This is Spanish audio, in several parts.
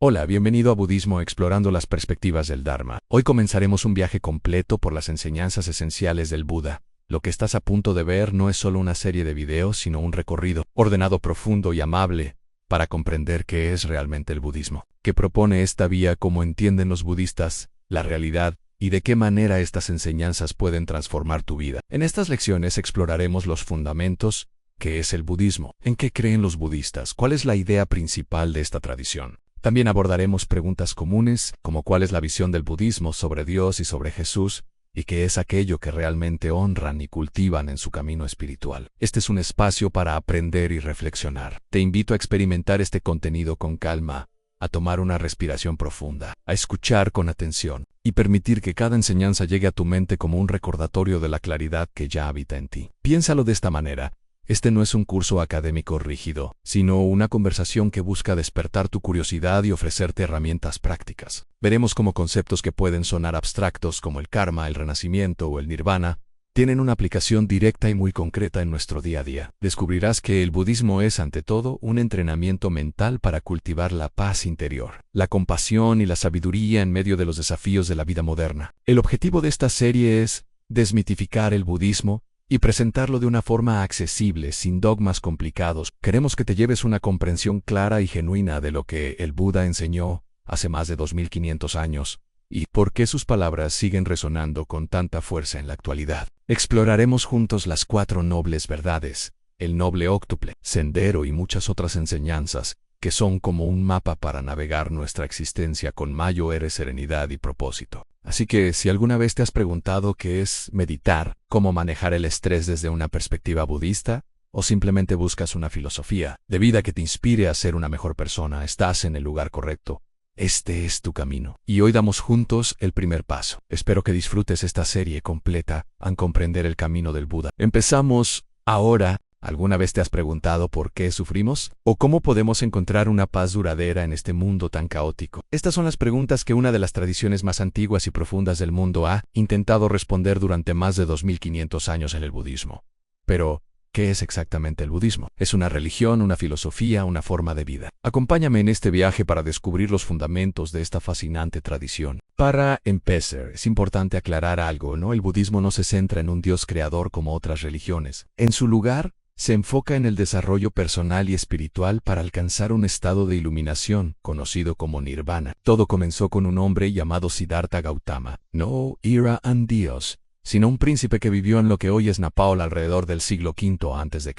Hola, bienvenido a Budismo explorando las perspectivas del Dharma. Hoy comenzaremos un viaje completo por las enseñanzas esenciales del Buda. Lo que estás a punto de ver no es solo una serie de videos, sino un recorrido ordenado, profundo y amable para comprender qué es realmente el budismo, qué propone esta vía, cómo entienden los budistas la realidad y de qué manera estas enseñanzas pueden transformar tu vida. En estas lecciones exploraremos los fundamentos, qué es el budismo, en qué creen los budistas, cuál es la idea principal de esta tradición. También abordaremos preguntas comunes, como cuál es la visión del budismo sobre Dios y sobre Jesús, y qué es aquello que realmente honran y cultivan en su camino espiritual. Este es un espacio para aprender y reflexionar. Te invito a experimentar este contenido con calma, a tomar una respiración profunda, a escuchar con atención, y permitir que cada enseñanza llegue a tu mente como un recordatorio de la claridad que ya habita en ti. Piénsalo de esta manera. Este no es un curso académico rígido, sino una conversación que busca despertar tu curiosidad y ofrecerte herramientas prácticas. Veremos cómo conceptos que pueden sonar abstractos como el karma, el renacimiento o el nirvana, tienen una aplicación directa y muy concreta en nuestro día a día. Descubrirás que el budismo es, ante todo, un entrenamiento mental para cultivar la paz interior, la compasión y la sabiduría en medio de los desafíos de la vida moderna. El objetivo de esta serie es desmitificar el budismo y presentarlo de una forma accesible, sin dogmas complicados. Queremos que te lleves una comprensión clara y genuina de lo que el Buda enseñó hace más de 2500 años y por qué sus palabras siguen resonando con tanta fuerza en la actualidad. Exploraremos juntos las 4 nobles verdades, el noble óctuple, sendero y muchas otras enseñanzas que son como un mapa para navegar nuestra existencia con mayor serenidad y propósito. Así que si alguna vez te has preguntado qué es meditar, cómo manejar el estrés desde una perspectiva budista, o simplemente buscas una filosofía de vida que te inspire a ser una mejor persona, estás en el lugar correcto. Este es tu camino. Y hoy damos juntos el primer paso. Espero que disfrutes esta serie completa a comprender el camino del Buda. Empezamos ahora. ¿Alguna vez te has preguntado por qué sufrimos? ¿O cómo podemos encontrar una paz duradera en este mundo tan caótico? Estas son las preguntas que una de las tradiciones más antiguas y profundas del mundo ha intentado responder durante más de 2500 años en el budismo. Pero, ¿qué es exactamente el budismo? ¿Es una religión, una filosofía, una forma de vida? Acompáñame en este viaje para descubrir los fundamentos de esta fascinante tradición. Para empezar, es importante aclarar algo, ¿no? El budismo no se centra en un Dios creador como otras religiones. En su lugar, se enfoca en el desarrollo personal y espiritual para alcanzar un estado de iluminación, conocido como nirvana. Todo comenzó con un hombre llamado Siddhartha Gautama. No era un dios, sino un príncipe que vivió en lo que hoy es Nepal alrededor del siglo V a.C.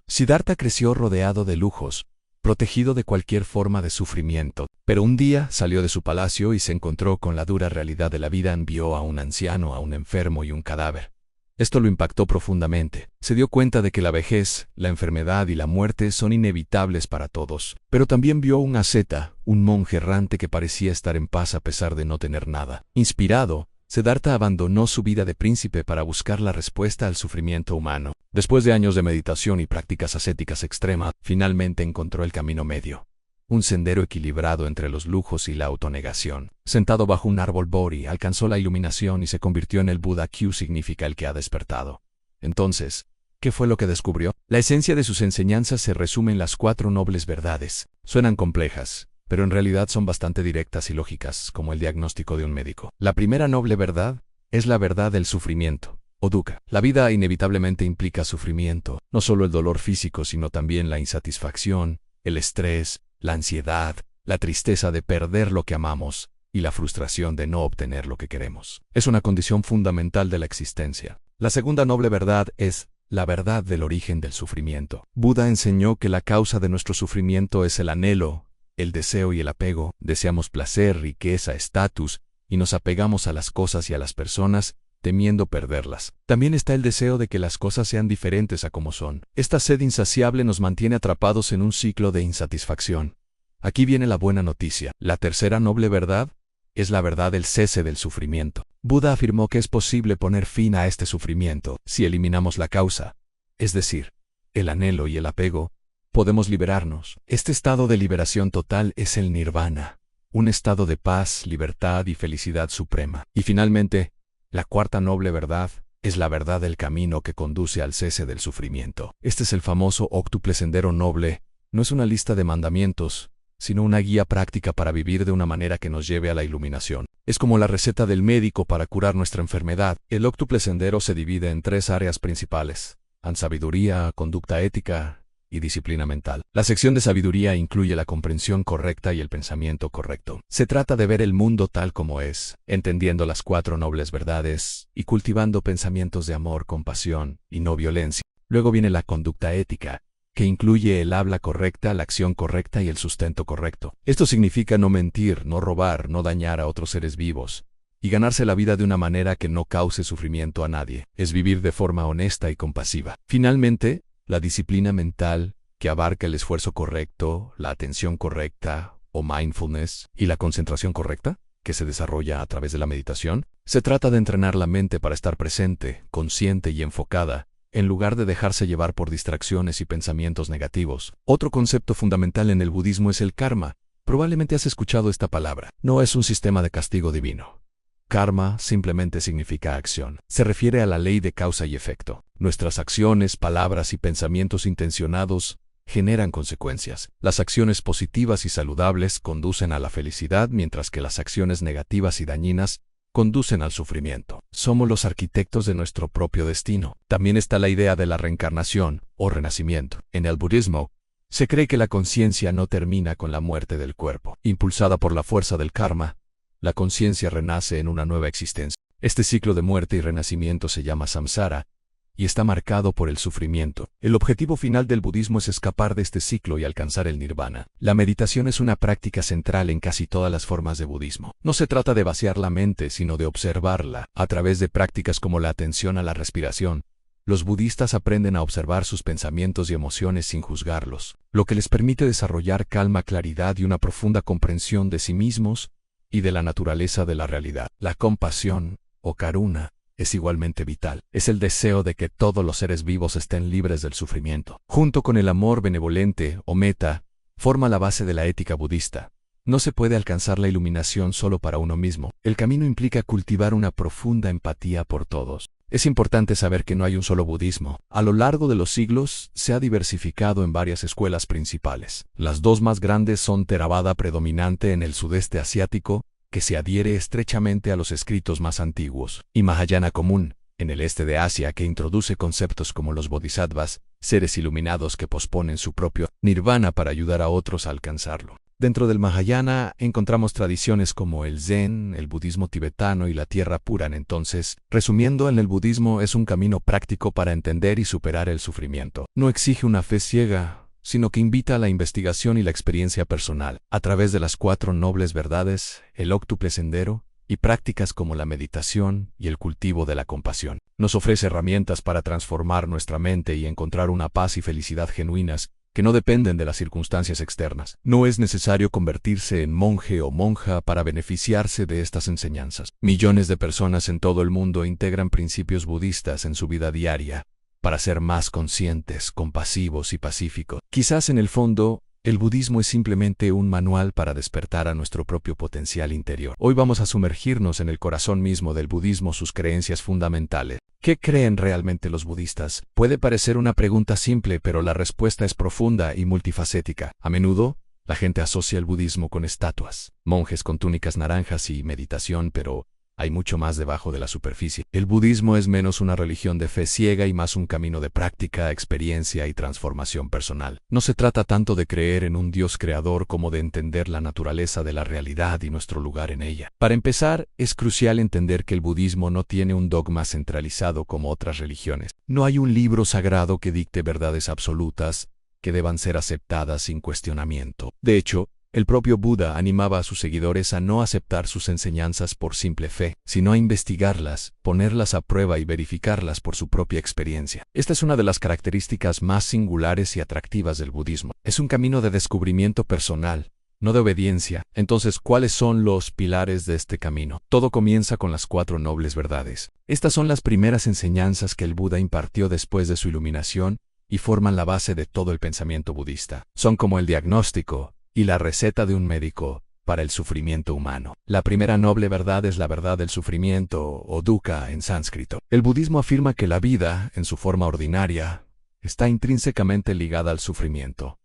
Siddhartha creció rodeado de lujos, protegido de cualquier forma de sufrimiento, pero un día salió de su palacio y se encontró con la dura realidad de la vida. Vio a un anciano, a un enfermo y un cadáver. Esto lo impactó profundamente. Se dio cuenta de que la vejez, la enfermedad y la muerte son inevitables para todos. Pero también vio un asceta, un monje errante que parecía estar en paz a pesar de no tener nada. Inspirado, Siddhartha abandonó su vida de príncipe para buscar la respuesta al sufrimiento humano. Después de años de meditación y prácticas ascéticas extremas, finalmente encontró el camino medio. Un sendero equilibrado entre los lujos y la autonegación. Sentado bajo un árbol Bodhi, alcanzó la iluminación y se convirtió en el Buda. Q significa el que ha despertado. Entonces, ¿qué fue lo que descubrió? La esencia de sus enseñanzas se resume en las 4 nobles verdades. Suenan complejas, pero en realidad son bastante directas y lógicas, como el diagnóstico de un médico. La primera noble verdad es la verdad del sufrimiento, o dukkha. La vida inevitablemente implica sufrimiento, no solo el dolor físico, sino también la insatisfacción, el estrés, la ansiedad, la tristeza de perder lo que amamos y la frustración de no obtener lo que queremos. Es una condición fundamental de la existencia. La segunda noble verdad es la verdad del origen del sufrimiento. Buda enseñó que la causa de nuestro sufrimiento es el anhelo, el deseo y el apego. Deseamos placer, riqueza, estatus y nos apegamos a las cosas y a las personas, temiendo perderlas. También está el deseo de que las cosas sean diferentes a como son. Esta sed insaciable nos mantiene atrapados en un ciclo de insatisfacción. Aquí viene la buena noticia. La tercera noble verdad es la verdad del cese del sufrimiento. Buda afirmó que es posible poner fin a este sufrimiento si eliminamos la causa, es decir, el anhelo y el apego. Podemos liberarnos. Este estado de liberación total es el nirvana, un estado de paz, libertad y felicidad suprema. Y finalmente, la cuarta noble verdad es la verdad del camino que conduce al cese del sufrimiento. Este es el famoso óctuple sendero noble. No es una lista de mandamientos, sino una guía práctica para vivir de una manera que nos lleve a la iluminación. Es como la receta del médico para curar nuestra enfermedad. El óctuple sendero se divide en 3 áreas principales: sabiduría, conducta ética y disciplina mental. La sección de sabiduría incluye la comprensión correcta y el pensamiento correcto. Se trata de ver el mundo tal como es, entendiendo las 4 nobles verdades y cultivando pensamientos de amor, compasión y no violencia. Luego viene la conducta ética, que incluye el habla correcta, la acción correcta y el sustento correcto. Esto significa no mentir, no robar, no dañar a otros seres vivos, y ganarse la vida de una manera que no cause sufrimiento a nadie. Es vivir de forma honesta y compasiva. Finalmente, la disciplina mental, que abarca el esfuerzo correcto, la atención correcta o mindfulness, y la concentración correcta, que se desarrolla a través de la meditación. Se trata de entrenar la mente para estar presente, consciente y enfocada, en lugar de dejarse llevar por distracciones y pensamientos negativos. Otro concepto fundamental en el budismo es el karma. Probablemente has escuchado esta palabra. No es un sistema de castigo divino. Karma simplemente significa acción. Se refiere a la ley de causa y efecto. Nuestras acciones, palabras y pensamientos intencionados generan consecuencias. Las acciones positivas y saludables conducen a la felicidad, mientras que las acciones negativas y dañinas conducen al sufrimiento. Somos los arquitectos de nuestro propio destino. También está la idea de la reencarnación o renacimiento. En el budismo, se cree que la conciencia no termina con la muerte del cuerpo. Impulsada por la fuerza del karma, la conciencia renace en una nueva existencia. Este ciclo de muerte y renacimiento se llama samsara y está marcado por el sufrimiento. El objetivo final del budismo es escapar de este ciclo y alcanzar el nirvana. La meditación es una práctica central en casi todas las formas de budismo. No se trata de vaciar la mente, sino de observarla. A través de prácticas como la atención a la respiración, los budistas aprenden a observar sus pensamientos y emociones sin juzgarlos, lo que les permite desarrollar calma, claridad y una profunda comprensión de sí mismos y de la naturaleza de la realidad. La compasión, o karuna, es igualmente vital. Es el deseo de que todos los seres vivos estén libres del sufrimiento. Junto con el amor benevolente, o metta, forma la base de la ética budista. No se puede alcanzar la iluminación solo para uno mismo. El camino implica cultivar una profunda empatía por todos. Es importante saber que no hay un solo budismo. A lo largo de los siglos, se ha diversificado en varias escuelas principales. Las 2 más grandes son Theravada, predominante en el sudeste asiático, que se adhiere estrechamente a los escritos más antiguos, y Mahayana común, en el este de Asia, que introduce conceptos como los bodhisattvas, seres iluminados que posponen su propio nirvana para ayudar a otros a alcanzarlo. Dentro del Mahayana encontramos tradiciones como el Zen, el budismo tibetano y la tierra Puran. Entonces, resumiendo, en el budismo es un camino práctico para entender y superar el sufrimiento. No exige una fe ciega, sino que invita a la investigación y la experiencia personal. A través de las 4 nobles verdades, el óctuple sendero, y prácticas como la meditación y el cultivo de la compasión, nos ofrece herramientas para transformar nuestra mente y encontrar una paz y felicidad genuinas, que no dependen de las circunstancias externas. No es necesario convertirse en monje o monja para beneficiarse de estas enseñanzas. Millones de personas en todo el mundo integran principios budistas en su vida diaria para ser más conscientes, compasivos y pacíficos. Quizás en el fondo, el budismo es simplemente un manual para despertar a nuestro propio potencial interior. Hoy vamos a sumergirnos en el corazón mismo del budismo, sus creencias fundamentales. ¿Qué creen realmente los budistas? Puede parecer una pregunta simple, pero la respuesta es profunda y multifacética. A menudo, la gente asocia el budismo con estatuas, monjes con túnicas naranjas y meditación, pero hay mucho más debajo de la superficie. El budismo es menos una religión de fe ciega y más un camino de práctica, experiencia y transformación personal. No se trata tanto de creer en un Dios creador como de entender la naturaleza de la realidad y nuestro lugar en ella. Para empezar, es crucial entender que el budismo no tiene un dogma centralizado como otras religiones. No hay un libro sagrado que dicte verdades absolutas que deban ser aceptadas sin cuestionamiento. De hecho, el propio Buda animaba a sus seguidores a no aceptar sus enseñanzas por simple fe, sino a investigarlas, ponerlas a prueba y verificarlas por su propia experiencia. Esta es una de las características más singulares y atractivas del budismo. Es un camino de descubrimiento personal, no de obediencia. Entonces, ¿cuáles son los pilares de este camino? Todo comienza con las 4 nobles verdades. Estas son las primeras enseñanzas que el Buda impartió después de su iluminación y forman la base de todo el pensamiento budista. Son como el diagnóstico y la receta de un médico para el sufrimiento humano. La primera noble verdad es la verdad del sufrimiento, o dukkha en sánscrito. El budismo afirma que la vida, en su forma ordinaria, está intrínsecamente ligada al sufrimiento.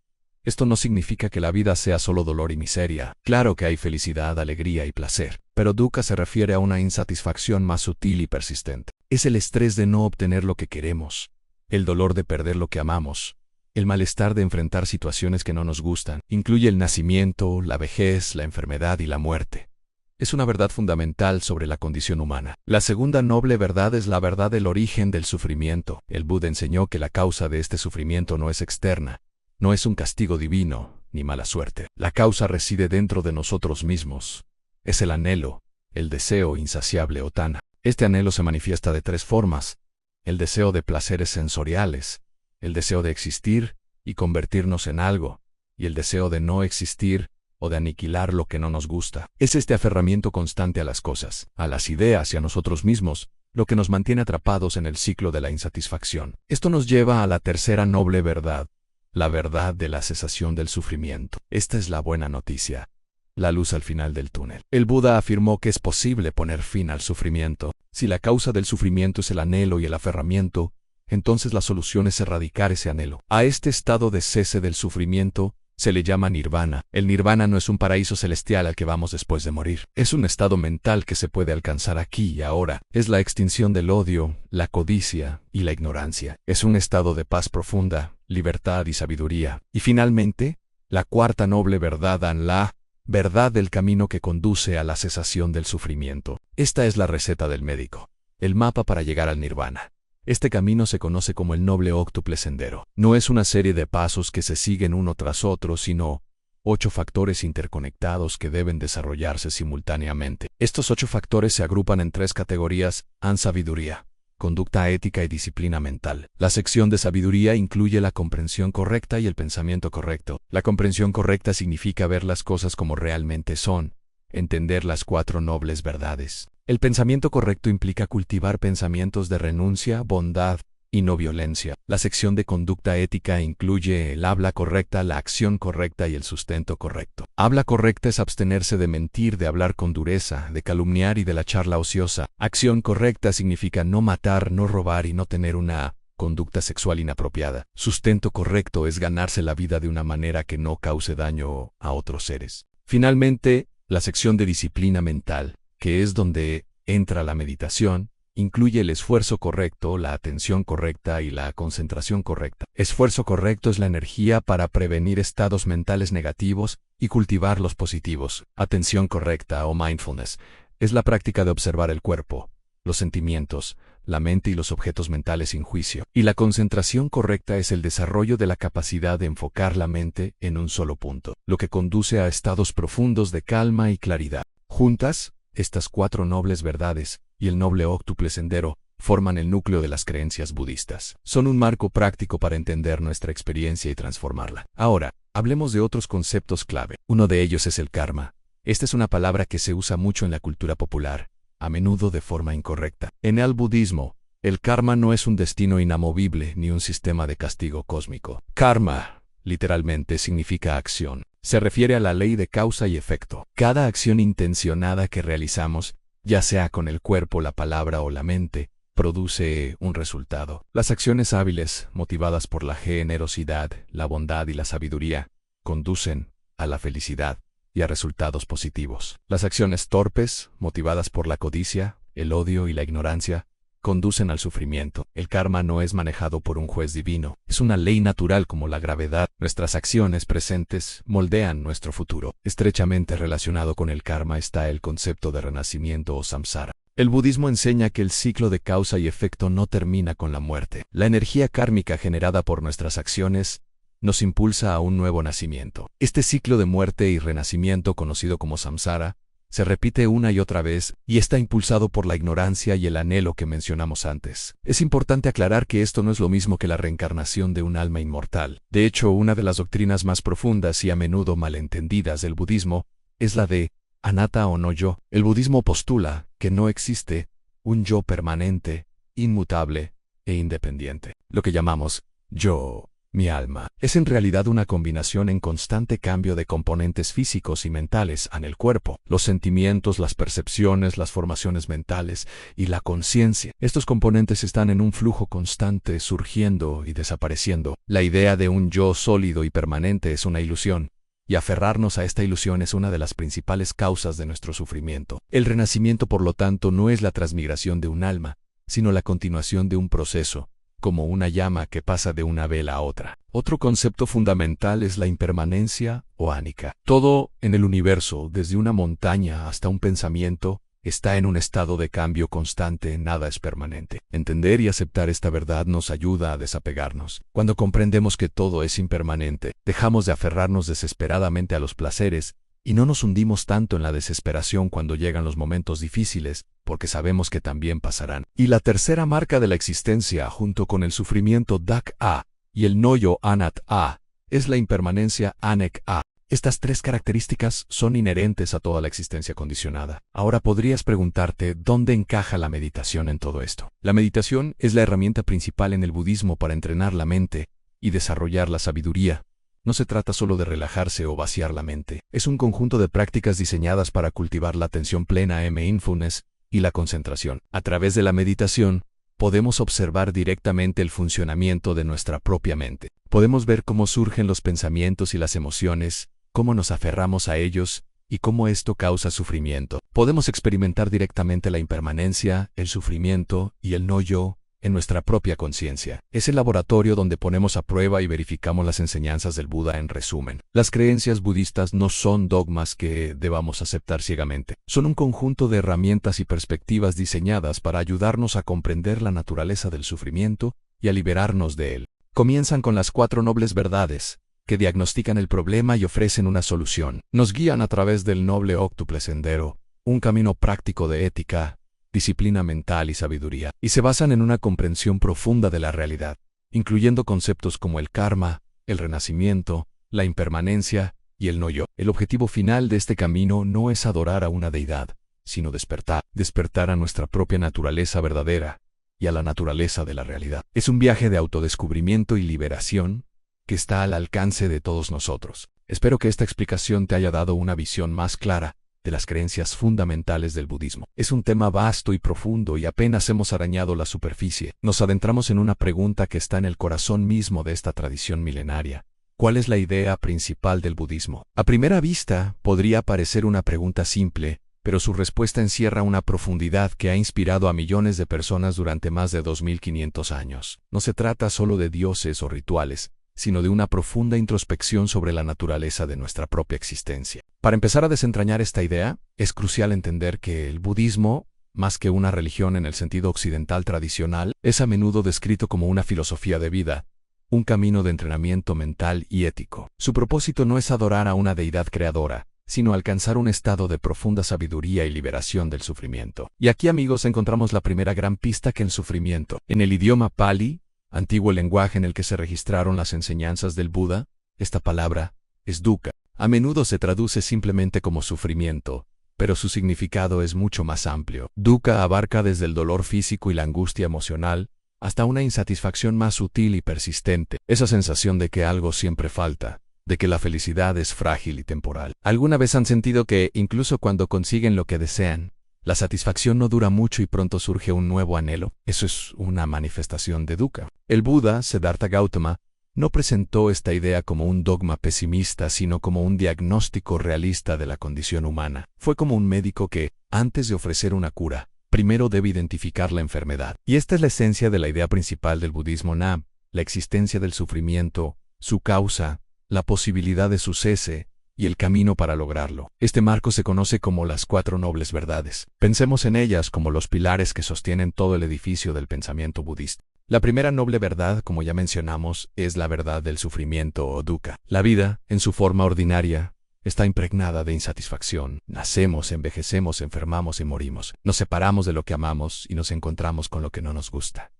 Esto no significa que la vida sea solo dolor y miseria. Claro que hay felicidad, alegría y placer, pero dukkha se refiere a una insatisfacción más sutil y persistente. Es el estrés de no obtener lo que queremos, el dolor de perder lo que amamos, el malestar de enfrentar situaciones que no nos gustan. Incluye el nacimiento, la vejez, la enfermedad y la muerte. Es una verdad fundamental sobre la condición humana. La segunda noble verdad es la verdad del origen del sufrimiento. El Buda enseñó que la causa de este sufrimiento no es externa, no es un castigo divino, ni mala suerte. La causa reside dentro de nosotros mismos. Es el anhelo, el deseo insaciable o tanha. Este anhelo se manifiesta de tres formas: el deseo de placeres sensoriales, el deseo de existir y convertirnos en algo, y el deseo de no existir o de aniquilar lo que no nos gusta. Es este aferramiento constante a las cosas, a las ideas y a nosotros mismos, lo que nos mantiene atrapados en el ciclo de la insatisfacción. Esto nos lleva a la tercera noble verdad, la verdad de la cesación del sufrimiento. Esta es la buena noticia, la luz al final del túnel. El Buda afirmó que es posible poner fin al sufrimiento. Si la causa del sufrimiento es el anhelo y el aferramiento, entonces la solución es erradicar ese anhelo. A este estado de cese del sufrimiento se le llama nirvana. El nirvana no es un paraíso celestial al que vamos después de morir. Es un estado mental que se puede alcanzar aquí y ahora. Es la extinción del odio, la codicia y la ignorancia. Es un estado de paz profunda, libertad y sabiduría. Y finalmente, la cuarta noble verdad, la verdad del camino que conduce a la cesación del sufrimiento. Esta es la receta del médico, el mapa para llegar al nirvana. Este camino se conoce como el noble óctuple sendero. No es una serie de pasos que se siguen uno tras otro, sino 8 factores interconectados que deben desarrollarse simultáneamente. Estos 8 factores se agrupan en 3 categorías: sabiduría, conducta ética y disciplina mental. La sección de sabiduría incluye la comprensión correcta y el pensamiento correcto. La comprensión correcta significa ver las cosas como realmente son, entender las 4 nobles verdades. El pensamiento correcto implica cultivar pensamientos de renuncia, bondad y no violencia. La sección de conducta ética incluye el habla correcta, la acción correcta y el sustento correcto. Habla correcta es abstenerse de mentir, de hablar con dureza, de calumniar y de la charla ociosa. Acción correcta significa no matar, no robar y no tener una conducta sexual inapropiada. Sustento correcto es ganarse la vida de una manera que no cause daño a otros seres. Finalmente, la sección de disciplina mental, que es donde entra la meditación, incluye el esfuerzo correcto, la atención correcta y la concentración correcta. Esfuerzo correcto es la energía para prevenir estados mentales negativos y cultivar los positivos. Atención correcta o mindfulness es la práctica de observar el cuerpo, los sentimientos, la mente y los objetos mentales sin juicio. Y la concentración correcta es el desarrollo de la capacidad de enfocar la mente en un solo punto, lo que conduce a estados profundos de calma y claridad. Juntas, estas 4 nobles verdades y el noble óctuple sendero forman el núcleo de las creencias budistas. Son un marco práctico para entender nuestra experiencia y transformarla. Ahora, hablemos de otros conceptos clave. Uno de ellos es el karma. Esta es una palabra que se usa mucho en la cultura popular, a menudo de forma incorrecta. En el budismo, el karma no es un destino inamovible ni un sistema de castigo cósmico. Karma, literalmente, significa acción. Se refiere a la ley de causa y efecto. Cada acción intencionada que realizamos, ya sea con el cuerpo, la palabra o la mente, produce un resultado. Las acciones hábiles, motivadas por la generosidad, la bondad y la sabiduría, conducen a la felicidad y a resultados positivos. Las acciones torpes, motivadas por la codicia, el odio y la ignorancia, conducen al sufrimiento. El karma no es manejado por un juez divino, es una ley natural como la gravedad. Nuestras acciones presentes moldean nuestro futuro. Estrechamente relacionado con el karma está el concepto de renacimiento o samsara. El budismo enseña que el ciclo de causa y efecto no termina con la muerte. La energía kármica generada por nuestras acciones nos impulsa a un nuevo nacimiento. Este ciclo de muerte y renacimiento, conocido como samsara, se repite una y otra vez y está impulsado por la ignorancia y el anhelo que mencionamos antes. Es importante aclarar que esto no es lo mismo que la reencarnación de un alma inmortal. De hecho, una de las doctrinas más profundas y a menudo malentendidas del budismo es la de anatta o no yo. El budismo postula que no existe un yo permanente, inmutable e independiente. Lo que llamamos yo Mi alma es en realidad una combinación en constante cambio de componentes físicos y mentales en el cuerpo, los sentimientos, las percepciones, las formaciones mentales y la conciencia. Estos componentes están en un flujo constante, surgiendo y desapareciendo. La idea de un yo sólido y permanente es una ilusión, y aferrarnos a esta ilusión es una de las principales causas de nuestro sufrimiento. El renacimiento, por lo tanto, no es la transmigración de un alma, sino la continuación de un proceso, como una llama que pasa de una vela a otra. Otro concepto fundamental es la impermanencia o anicca. Todo en el universo, desde una montaña hasta un pensamiento, está en un estado de cambio constante, nada es permanente. Entender y aceptar esta verdad nos ayuda a desapegarnos. Cuando comprendemos que todo es impermanente, dejamos de aferrarnos desesperadamente a los placeres y no nos hundimos tanto en la desesperación cuando llegan los momentos difíciles, porque sabemos que también pasarán. Y la tercera marca de la existencia, junto con el sufrimiento dak-a y el no-yo anat-a, es la impermanencia anek-a. Estas tres características son inherentes a toda la existencia condicionada. Ahora podrías preguntarte, ¿dónde encaja la meditación en todo esto? La meditación es la herramienta principal en el budismo para entrenar la mente y desarrollar la sabiduría. No se trata solo de relajarse o vaciar la mente. Es un conjunto de prácticas diseñadas para cultivar la atención plena, mindfulness, y la concentración. A través de la meditación, podemos observar directamente el funcionamiento de nuestra propia mente. Podemos ver cómo surgen los pensamientos y las emociones, cómo nos aferramos a ellos y cómo esto causa sufrimiento. Podemos experimentar directamente la impermanencia, el sufrimiento y el no-yo en nuestra propia conciencia. Es el laboratorio donde ponemos a prueba y verificamos las enseñanzas del Buda. En resumen, las creencias budistas no son dogmas que debamos aceptar ciegamente. Son un conjunto de herramientas y perspectivas diseñadas para ayudarnos a comprender la naturaleza del sufrimiento y a liberarnos de él. Comienzan con las 4 nobles verdades, que diagnostican el problema y ofrecen una solución. Nos guían a través del noble óctuple sendero, un camino práctico de ética, disciplina mental y sabiduría, y se basan en una comprensión profunda de la realidad, incluyendo conceptos como el karma, el renacimiento, la impermanencia y el no-yo. El objetivo final de este camino no es adorar a una deidad, sino despertar a nuestra propia naturaleza verdadera y a la naturaleza de la realidad. Es un viaje de autodescubrimiento y liberación que está al alcance de todos nosotros. Espero que esta explicación te haya dado una visión más clara de las creencias fundamentales del budismo. Es un tema vasto y profundo y apenas hemos arañado la superficie. Nos adentramos en una pregunta que está en el corazón mismo de esta tradición milenaria. ¿Cuál es la idea principal del budismo? A primera vista, podría parecer una pregunta simple, pero su respuesta encierra una profundidad que ha inspirado a millones de personas durante más de 2500 años. No se trata solo de dioses o rituales, sino de una profunda introspección sobre la naturaleza de nuestra propia existencia. Para empezar a desentrañar esta idea, es crucial entender que el budismo, más que una religión en el sentido occidental tradicional, es a menudo descrito como una filosofía de vida, un camino de entrenamiento mental y ético. Su propósito no es adorar a una deidad creadora, sino alcanzar un estado de profunda sabiduría y liberación del sufrimiento. Y aquí, amigos, encontramos la primera gran pista que el sufrimiento, en el idioma Pali, antiguo lenguaje en el que se registraron las enseñanzas del Buda, esta palabra es dukkha. A menudo se traduce simplemente como sufrimiento, pero su significado es mucho más amplio. Dukkha abarca desde el dolor físico y la angustia emocional, hasta una insatisfacción más sutil y persistente, esa sensación de que algo siempre falta, de que la felicidad es frágil y temporal. ¿Alguna vez han sentido que, incluso cuando consiguen lo que desean, la satisfacción no dura mucho y pronto surge un nuevo anhelo? Eso es una manifestación de dukkha. El Buda, Siddhartha Gautama, no presentó esta idea como un dogma pesimista, sino como un diagnóstico realista de la condición humana. Fue como un médico que, antes de ofrecer una cura, primero debe identificar la enfermedad. Y esta es la esencia de la idea principal del budismo Nam, la existencia del sufrimiento, su causa, la posibilidad de su cese, y el camino para lograrlo. Este marco se conoce como las 4 nobles verdades. Pensemos en ellas como los pilares que sostienen todo el edificio del pensamiento budista. La primera noble verdad, como ya mencionamos, es la verdad del sufrimiento o dukkha. La vida, en su forma ordinaria, está impregnada de insatisfacción. Nacemos, envejecemos, enfermamos y morimos. Nos separamos de lo que amamos y nos encontramos con lo que no nos gusta.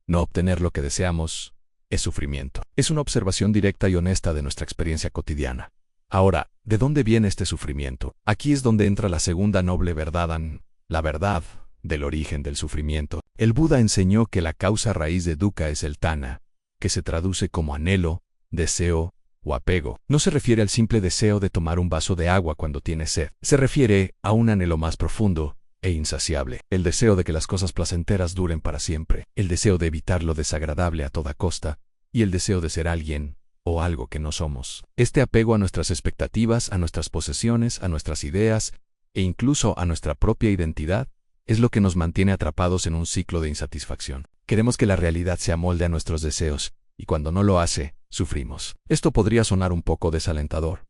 No obtener lo que deseamos es sufrimiento. Es una observación directa y honesta de nuestra experiencia cotidiana. Ahora, ¿de dónde viene este sufrimiento? Aquí es donde entra la segunda noble verdad, la verdad del origen del sufrimiento. El Buda enseñó que la causa raíz de dukkha es el tanha, que se traduce como anhelo, deseo o apego. No se refiere al simple deseo de tomar un vaso de agua cuando tienes sed. Se refiere a un anhelo más profundo e insaciable. El deseo de que las cosas placenteras duren para siempre. El deseo de evitar lo desagradable a toda costa. Y el deseo de ser alguien o algo que no somos. Este apego a nuestras expectativas, a nuestras posesiones, a nuestras ideas e incluso a nuestra propia identidad es lo que nos mantiene atrapados en un ciclo de insatisfacción. Queremos que la realidad se amolde a nuestros deseos, y cuando no lo hace, sufrimos. Esto podría sonar un poco desalentador,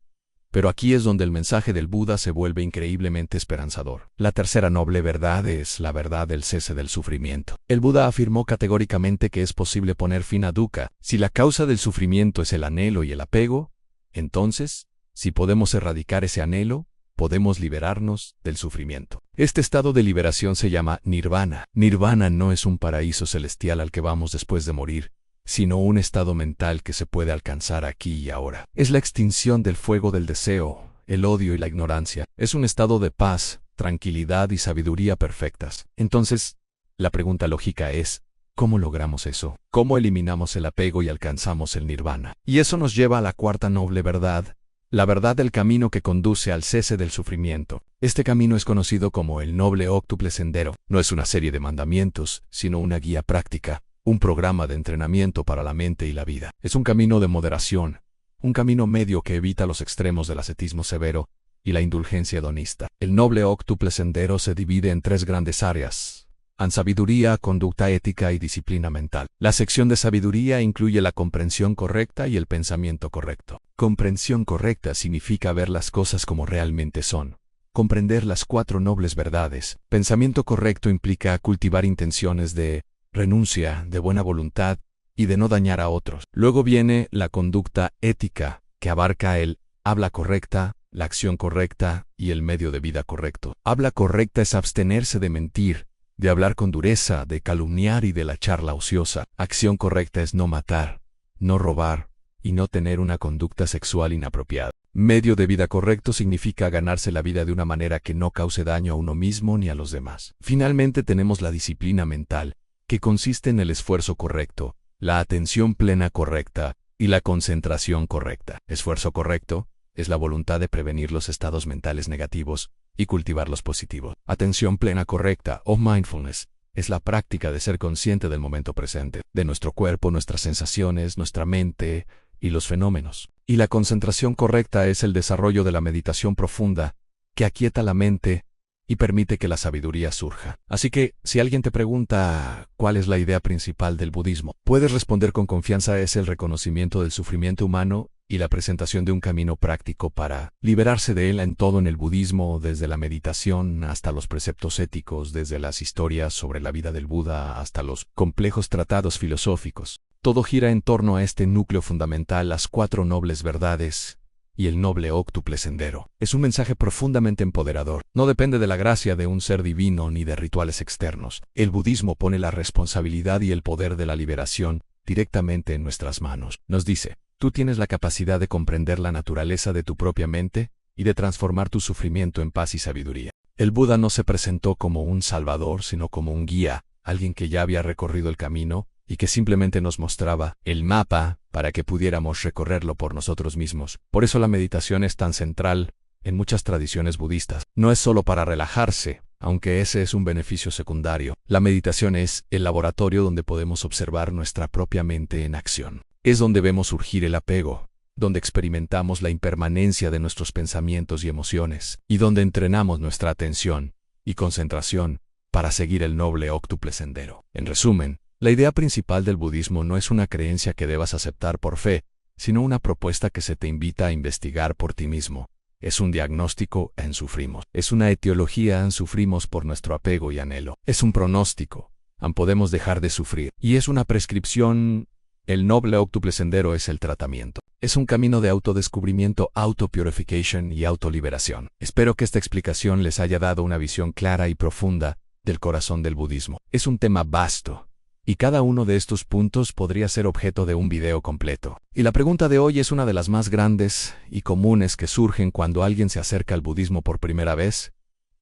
pero aquí es donde el mensaje del Buda se vuelve increíblemente esperanzador. La tercera noble verdad es la verdad del cese del sufrimiento. El Buda afirmó categóricamente que es posible poner fin a dukkha. Si la causa del sufrimiento es el anhelo y el apego, entonces, si podemos erradicar ese anhelo, podemos liberarnos del sufrimiento. Este estado de liberación se llama nirvana. Nirvana no es un paraíso celestial al que vamos después de morir, sino un estado mental que se puede alcanzar aquí y ahora. Es la extinción del fuego del deseo, el odio y la ignorancia. Es un estado de paz, tranquilidad y sabiduría perfectas. Entonces, la pregunta lógica es, ¿cómo logramos eso? ¿Cómo eliminamos el apego y alcanzamos el nirvana? Y eso nos lleva a la cuarta noble verdad, la verdad del camino que conduce al cese del sufrimiento. Este camino es conocido como el noble óctuple sendero. No es una serie de mandamientos, sino una guía práctica, un programa de entrenamiento para la mente y la vida. Es un camino de moderación, un camino medio que evita los extremos del ascetismo severo y la indulgencia hedonista. El noble óctuple sendero se divide en tres grandes áreas: sabiduría, conducta ética y disciplina mental. La sección de sabiduría incluye la comprensión correcta y el pensamiento correcto. Comprensión correcta significa ver las cosas como realmente son, comprender las cuatro nobles verdades. Pensamiento correcto implica cultivar intenciones de renuncia, de buena voluntad y de no dañar a otros. Luego viene la conducta ética, que abarca el habla correcta, la acción correcta y el medio de vida correcto. Habla correcta es abstenerse de mentir, de hablar con dureza, de calumniar y de la charla ociosa. Acción correcta es no matar, no robar y no tener una conducta sexual inapropiada. Medio de vida correcto significa ganarse la vida de una manera que no cause daño a uno mismo ni a los demás. Finalmente tenemos la disciplina mental, que consiste en el esfuerzo correcto, la atención plena correcta y la concentración correcta. Esfuerzo correcto es la voluntad de prevenir los estados mentales negativos y cultivar los positivos. Atención plena correcta o mindfulness es la práctica de ser consciente del momento presente, de nuestro cuerpo, nuestras sensaciones, nuestra mente y los fenómenos. Y la concentración correcta es el desarrollo de la meditación profunda, que aquieta la mente y permite que la sabiduría surja. Así que, si alguien te pregunta cuál es la idea principal del budismo, puedes responder con confianza: es el reconocimiento del sufrimiento humano y la presentación de un camino práctico para liberarse de él. En todo en el budismo, desde la meditación hasta los preceptos éticos, desde las historias sobre la vida del Buda hasta los complejos tratados filosóficos, todo gira en torno a este núcleo fundamental: las cuatro nobles verdades y el noble óctuple sendero. Es un mensaje profundamente empoderador. No depende de la gracia de un ser divino ni de rituales externos. El budismo pone la responsabilidad y el poder de la liberación directamente en nuestras manos. Nos dice: tú tienes la capacidad de comprender la naturaleza de tu propia mente y de transformar tu sufrimiento en paz y sabiduría. El Buda no se presentó como un salvador, sino como un guía, alguien que ya había recorrido el camino y que simplemente nos mostraba el mapa para que pudiéramos recorrerlo por nosotros mismos. Por eso la meditación es tan central en muchas tradiciones budistas. No es solo para relajarse, aunque ese es un beneficio secundario. La meditación es el laboratorio donde podemos observar nuestra propia mente en acción. Es donde vemos surgir el apego, donde experimentamos la impermanencia de nuestros pensamientos y emociones, y donde entrenamos nuestra atención y concentración para seguir el noble óctuple sendero. En resumen, la idea principal del budismo no es una creencia que debas aceptar por fe, sino una propuesta que se te invita a investigar por ti mismo. Es un diagnóstico en sufrimos. Es una etiología en sufrimos por nuestro apego y anhelo. Es un pronóstico, podemos dejar de sufrir. Y es una prescripción. El noble óctuple sendero es el tratamiento. Es un camino de autodescubrimiento, autopurification y autoliberación. Espero que esta explicación les haya dado una visión clara y profunda del corazón del budismo. Es un tema vasto, y cada uno de estos puntos podría ser objeto de un video completo. Y la pregunta de hoy es una de las más grandes y comunes que surgen cuando alguien se acerca al budismo por primera vez.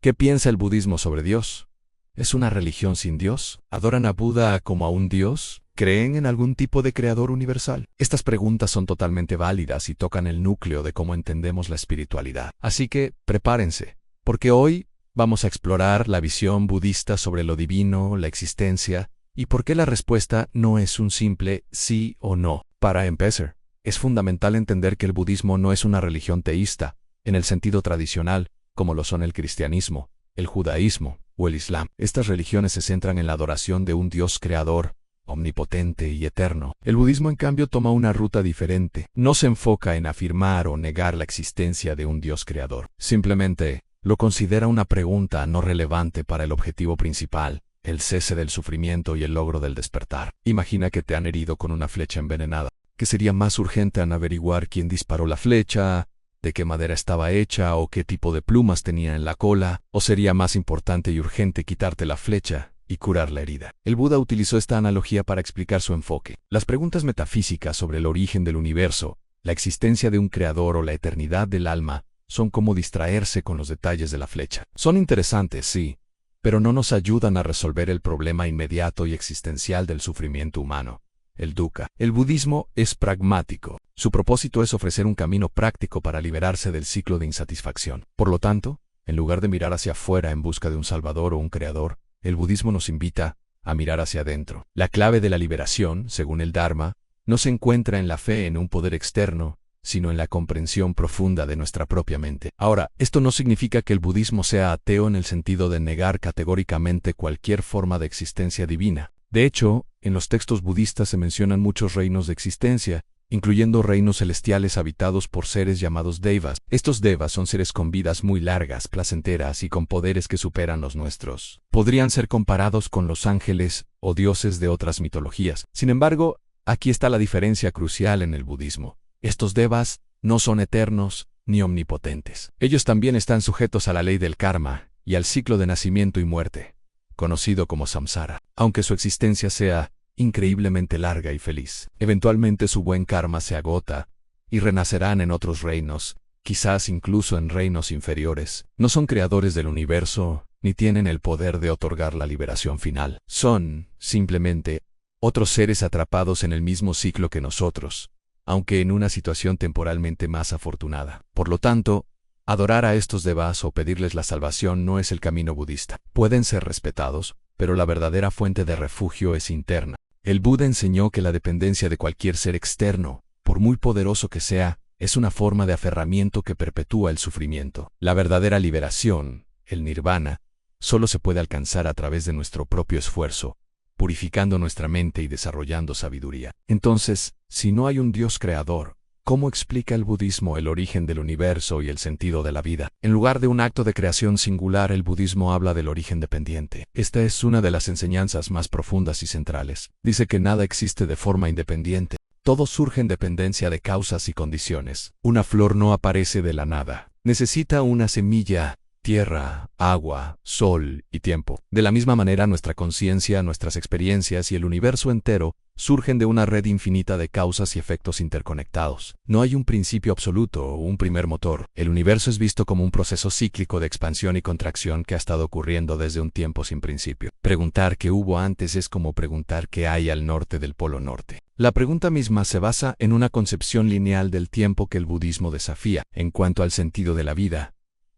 ¿Qué piensa el budismo sobre Dios? ¿Es una religión sin Dios? ¿Adoran a Buda como a un dios? ¿Creen en algún tipo de creador universal? Estas preguntas son totalmente válidas y tocan el núcleo de cómo entendemos la espiritualidad. Así que, prepárense, porque hoy vamos a explorar la visión budista sobre lo divino, la existencia, y por qué la respuesta no es un simple sí o no. Para empezar, es fundamental entender que el budismo no es una religión teísta, en el sentido tradicional, como lo son el cristianismo, el judaísmo o el islam. Estas religiones se centran en la adoración de un Dios creador, omnipotente y eterno. El budismo, en cambio, toma una ruta diferente. No se enfoca en afirmar o negar la existencia de un Dios creador. Simplemente, lo considera una pregunta no relevante para el objetivo principal, el cese del sufrimiento y el logro del despertar. Imagina que te han herido con una flecha envenenada. ¿Qué sería más urgente en averiguar quién disparó la flecha, de qué madera estaba hecha o qué tipo de plumas tenía en la cola? ¿O sería más importante y urgente quitarte la flecha y curar la herida? El Buda utilizó esta analogía para explicar su enfoque. Las preguntas metafísicas sobre el origen del universo, la existencia de un creador o la eternidad del alma son como distraerse con los detalles de la flecha. Son interesantes, sí, pero no nos ayudan a resolver el problema inmediato y existencial del sufrimiento humano, el dukkha. El budismo es pragmático. Su propósito es ofrecer un camino práctico para liberarse del ciclo de insatisfacción. Por lo tanto, en lugar de mirar hacia afuera en busca de un salvador o un creador, el budismo nos invita a mirar hacia adentro. La clave de la liberación, según el Dharma, no se encuentra en la fe en un poder externo, sino en la comprensión profunda de nuestra propia mente. Ahora, esto no significa que el budismo sea ateo en el sentido de negar categóricamente cualquier forma de existencia divina. De hecho, en los textos budistas se mencionan muchos reinos de existencia, incluyendo reinos celestiales habitados por seres llamados devas. Estos devas son seres con vidas muy largas, placenteras y con poderes que superan los nuestros. Podrían ser comparados con los ángeles o dioses de otras mitologías. Sin embargo, aquí está la diferencia crucial en el budismo. Estos devas no son eternos ni omnipotentes. Ellos también están sujetos a la ley del karma y al ciclo de nacimiento y muerte, conocido como samsara. Aunque su existencia sea increíblemente larga y feliz, eventualmente su buen karma se agota y renacerán en otros reinos, quizás incluso en reinos inferiores. No son creadores del universo, ni tienen el poder de otorgar la liberación final. Son, simplemente, otros seres atrapados en el mismo ciclo que nosotros, aunque en una situación temporalmente más afortunada. Por lo tanto, adorar a estos devas o pedirles la salvación no es el camino budista. Pueden ser respetados, pero la verdadera fuente de refugio es interna. El Buda enseñó que la dependencia de cualquier ser externo, por muy poderoso que sea, es una forma de aferramiento que perpetúa el sufrimiento. La verdadera liberación, el nirvana, solo se puede alcanzar a través de nuestro propio esfuerzo, purificando nuestra mente y desarrollando sabiduría. Entonces, si no hay un Dios creador, ¿cómo explica el budismo el origen del universo y el sentido de la vida? En lugar de un acto de creación singular, el budismo habla del origen dependiente. Esta es una de las enseñanzas más profundas y centrales. Dice que nada existe de forma independiente. Todo surge en dependencia de causas y condiciones. Una flor no aparece de la nada. Necesita una semilla, tierra, agua, sol y tiempo. De la misma manera, nuestra conciencia, nuestras experiencias y el universo entero surgen de una red infinita de causas y efectos interconectados. No hay un principio absoluto o un primer motor. El universo es visto como un proceso cíclico de expansión y contracción que ha estado ocurriendo desde un tiempo sin principio. Preguntar qué hubo antes es como preguntar qué hay al norte del Polo Norte. La pregunta misma se basa en una concepción lineal del tiempo que el budismo desafía. En cuanto al sentido de la vida,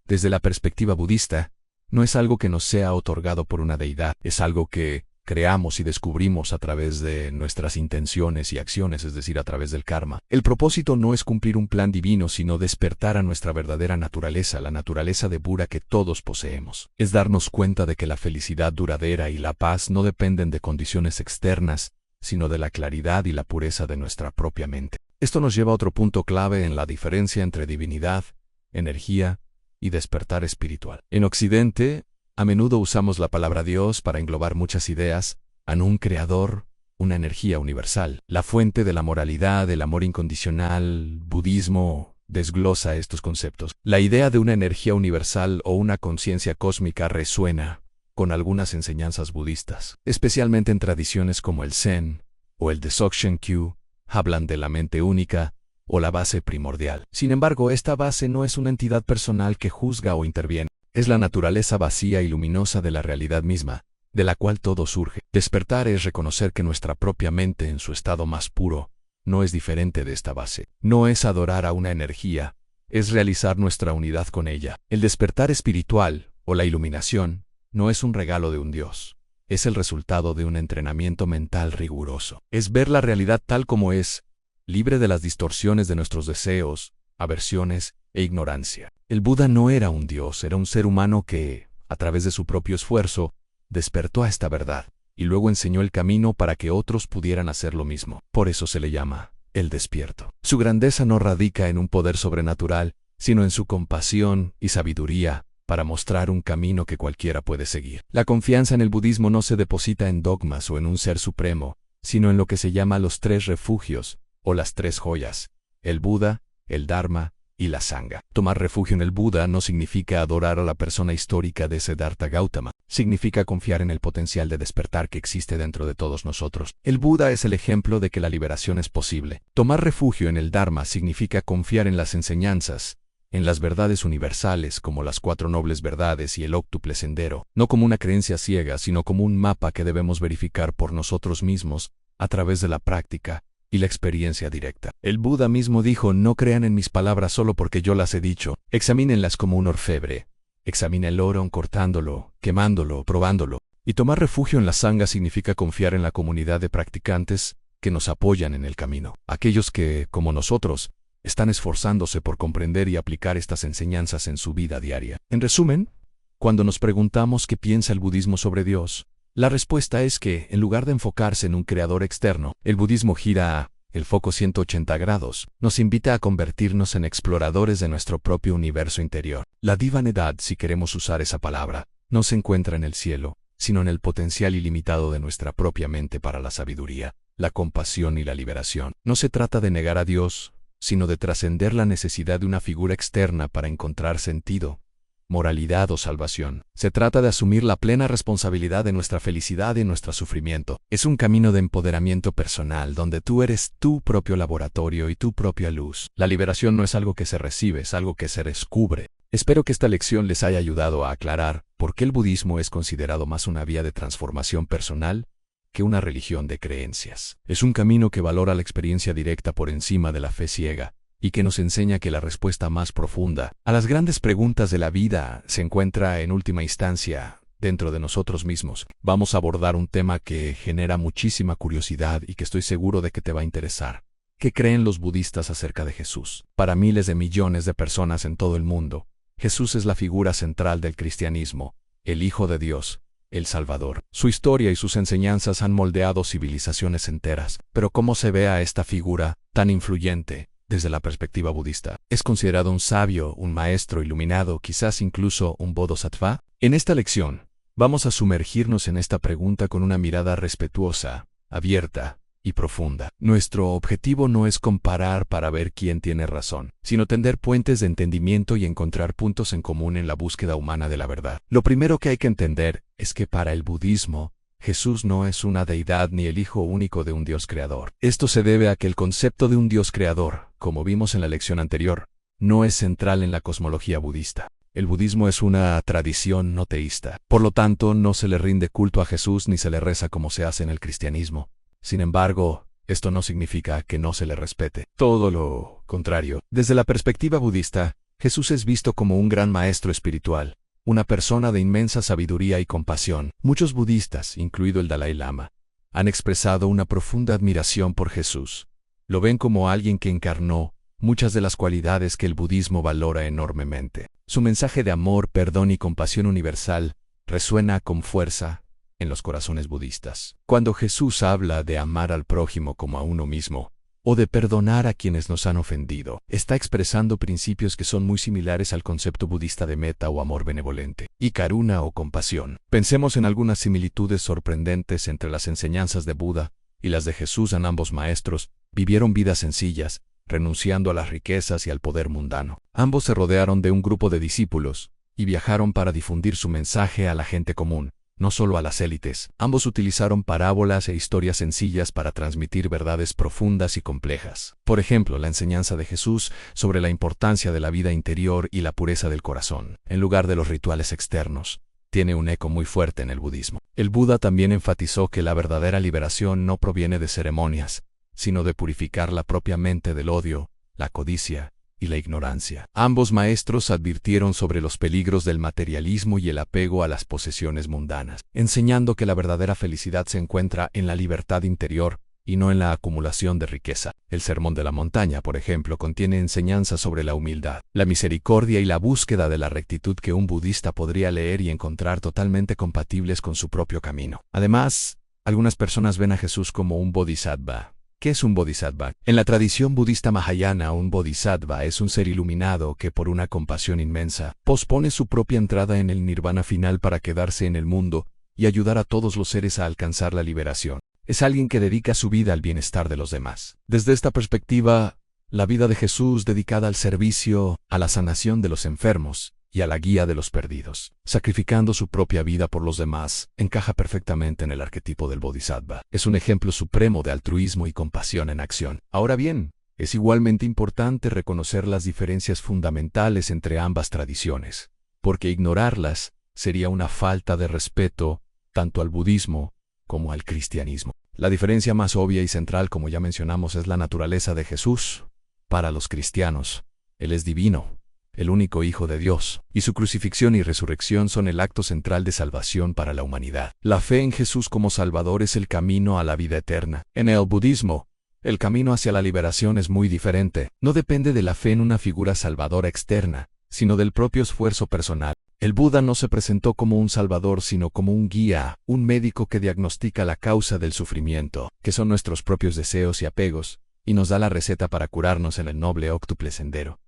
desde la perspectiva budista, no es algo que nos sea otorgado por una deidad, es algo que creamos y descubrimos a través de nuestras intenciones y acciones, es decir, a través del karma. El propósito no es cumplir un plan divino, sino despertar a nuestra verdadera naturaleza, la naturaleza de Buda que todos poseemos. Es darnos cuenta de que la felicidad duradera y la paz no dependen de condiciones externas, sino de la claridad y la pureza de nuestra propia mente. Esto nos lleva a otro punto clave en la diferencia entre divinidad, energía y despertar espiritual. En Occidente, a menudo usamos la palabra Dios para englobar muchas ideas, en un creador, una energía universal, la fuente de la moralidad, del amor incondicional. Budismo desglosa estos conceptos. La idea de una energía universal o una conciencia cósmica resuena con algunas enseñanzas budistas, especialmente en tradiciones como el Zen o el Dzogchen-kyu, hablan de la mente única o la base primordial. Sin embargo, esta base no es una entidad personal que juzga o interviene. Es la naturaleza vacía y luminosa de la realidad misma, de la cual todo surge. Despertar es reconocer que nuestra propia mente en su estado más puro no es diferente de esta base. No es adorar a una energía, es realizar nuestra unidad con ella. El despertar espiritual, o la iluminación, no es un regalo de un Dios. Es el resultado de un entrenamiento mental riguroso. Es ver la realidad tal como es, libre de las distorsiones de nuestros deseos, aversiones e ignorancia. El Buda no era un Dios, era un ser humano que, a través de su propio esfuerzo, despertó a esta verdad, y luego enseñó el camino para que otros pudieran hacer lo mismo. Por eso se le llama el despierto. Su grandeza no radica en un poder sobrenatural, sino en su compasión y sabiduría para mostrar un camino que cualquiera puede seguir. La confianza en el budismo no se deposita en dogmas o en un ser supremo, sino en lo que se llama los 3 refugios, o las 3 joyas: el Buda, el Dharma y la Sangha. Tomar refugio en el Buda no significa adorar a la persona histórica de Siddhartha Gautama. Significa confiar en el potencial de despertar que existe dentro de todos nosotros. El Buda es el ejemplo de que la liberación es posible. Tomar refugio en el Dharma significa confiar en las enseñanzas, en las verdades universales como las 4 nobles verdades y el óctuple sendero, no como una creencia ciega, sino como un mapa que debemos verificar por nosotros mismos a través de la práctica y la experiencia directa. El Buda mismo dijo: no crean en mis palabras solo porque yo las he dicho, examínenlas como un orfebre. Examina el oro cortándolo, quemándolo, probándolo. Y tomar refugio en la Sangha significa confiar en la comunidad de practicantes que nos apoyan en el camino. Aquellos que, como nosotros, están esforzándose por comprender y aplicar estas enseñanzas en su vida diaria. En resumen, cuando nos preguntamos qué piensa el budismo sobre Dios, la respuesta es que, en lugar de enfocarse en un creador externo, el budismo gira a el foco 180 grados, nos invita a convertirnos en exploradores de nuestro propio universo interior. La divinidad, si queremos usar esa palabra, no se encuentra en el cielo, sino en el potencial ilimitado de nuestra propia mente para la sabiduría, la compasión y la liberación. No se trata de negar a Dios, sino de trascender la necesidad de una figura externa para encontrar sentido, moralidad o salvación. Se trata de asumir la plena responsabilidad de nuestra felicidad y nuestro sufrimiento. Es un camino de empoderamiento personal donde tú eres tu propio laboratorio y tu propia luz. La liberación no es algo que se recibe, es algo que se descubre. Espero que esta lección les haya ayudado a aclarar por qué el budismo es considerado más una vía de transformación personal que una religión de creencias. Es un camino que valora la experiencia directa por encima de la fe ciega, y que nos enseña que la respuesta más profunda a las grandes preguntas de la vida se encuentra, en última instancia, dentro de nosotros mismos. Vamos a abordar un tema que genera muchísima curiosidad y que estoy seguro de que te va a interesar. ¿Qué creen los budistas acerca de Jesús? Para miles de millones de personas en todo el mundo, Jesús es la figura central del cristianismo, el Hijo de Dios, el Salvador. Su historia y sus enseñanzas han moldeado civilizaciones enteras. Pero ¿cómo se ve a esta figura tan influyente desde la perspectiva budista? ¿Es considerado un sabio, un maestro iluminado, quizás incluso un bodhisattva? En esta lección, vamos a sumergirnos en esta pregunta con una mirada respetuosa, abierta y profunda. Nuestro objetivo no es comparar para ver quién tiene razón, sino tender puentes de entendimiento y encontrar puntos en común en la búsqueda humana de la verdad. Lo primero que hay que entender es que para el budismo, Jesús no es una deidad ni el hijo único de un Dios creador. Esto se debe a que el concepto de un Dios creador, como vimos en la lección anterior, no es central en la cosmología budista. El budismo es una tradición no teísta. Por lo tanto, no se le rinde culto a Jesús ni se le reza como se hace en el cristianismo. Sin embargo, esto no significa que no se le respete. Todo lo contrario. Desde la perspectiva budista, Jesús es visto como un gran maestro espiritual, una persona de inmensa sabiduría y compasión. Muchos budistas, incluido el Dalai Lama, han expresado una profunda admiración por Jesús. Lo ven como alguien que encarnó muchas de las cualidades que el budismo valora enormemente. Su mensaje de amor, perdón y compasión universal resuena con fuerza en los corazones budistas. Cuando Jesús habla de amar al prójimo como a uno mismo, o de perdonar a quienes nos han ofendido, está expresando principios que son muy similares al concepto budista de metta o amor benevolente, y karuna o compasión. Pensemos en algunas similitudes sorprendentes entre las enseñanzas de Buda y las de Jesús. Ambos maestros vivieron vidas sencillas, renunciando a las riquezas y al poder mundano. Ambos se rodearon de un grupo de discípulos y viajaron para difundir su mensaje a la gente común, no solo a las élites. Ambos utilizaron parábolas e historias sencillas para transmitir verdades profundas y complejas. Por ejemplo, la enseñanza de Jesús sobre la importancia de la vida interior y la pureza del corazón, en lugar de los rituales externos, tiene un eco muy fuerte en el budismo. El Buda también enfatizó que la verdadera liberación no proviene de ceremonias, sino de purificar la propia mente del odio, la codicia y la ignorancia. Ambos maestros advirtieron sobre los peligros del materialismo y el apego a las posesiones mundanas, enseñando que la verdadera felicidad se encuentra en la libertad interior y no en la acumulación de riqueza. El Sermón de la Montaña, por ejemplo, contiene enseñanzas sobre la humildad, la misericordia y la búsqueda de la rectitud que un budista podría leer y encontrar totalmente compatibles con su propio camino. Además, algunas personas ven a Jesús como un bodhisattva. ¿Qué es un bodhisattva? En la tradición budista mahayana, un bodhisattva es un ser iluminado que, por una compasión inmensa, pospone su propia entrada en el nirvana final para quedarse en el mundo y ayudar a todos los seres a alcanzar la liberación. Es alguien que dedica su vida al bienestar de los demás. Desde esta perspectiva, la vida de Jesús dedicada al servicio, a la sanación de los enfermos y a la guía de los perdidos, sacrificando su propia vida por los demás, encaja perfectamente en el arquetipo del bodhisattva. Es un ejemplo supremo de altruismo y compasión en acción. Ahora bien, es igualmente importante reconocer las diferencias fundamentales entre ambas tradiciones, porque ignorarlas sería una falta de respeto tanto al budismo como al cristianismo. La diferencia más obvia y central, como ya mencionamos, es la naturaleza de Jesús. Para los cristianos, Él es divino, el único Hijo de Dios, y su crucifixión y resurrección son el acto central de salvación para la humanidad. La fe en Jesús como Salvador es el camino a la vida eterna. En el budismo, el camino hacia la liberación es muy diferente. No depende de la fe en una figura salvadora externa, sino del propio esfuerzo personal. El Buda no se presentó como un salvador, sino como un guía, un médico que diagnostica la causa del sufrimiento, que son nuestros propios deseos y apegos, y nos da la receta para curarnos en el noble óctuple sendero.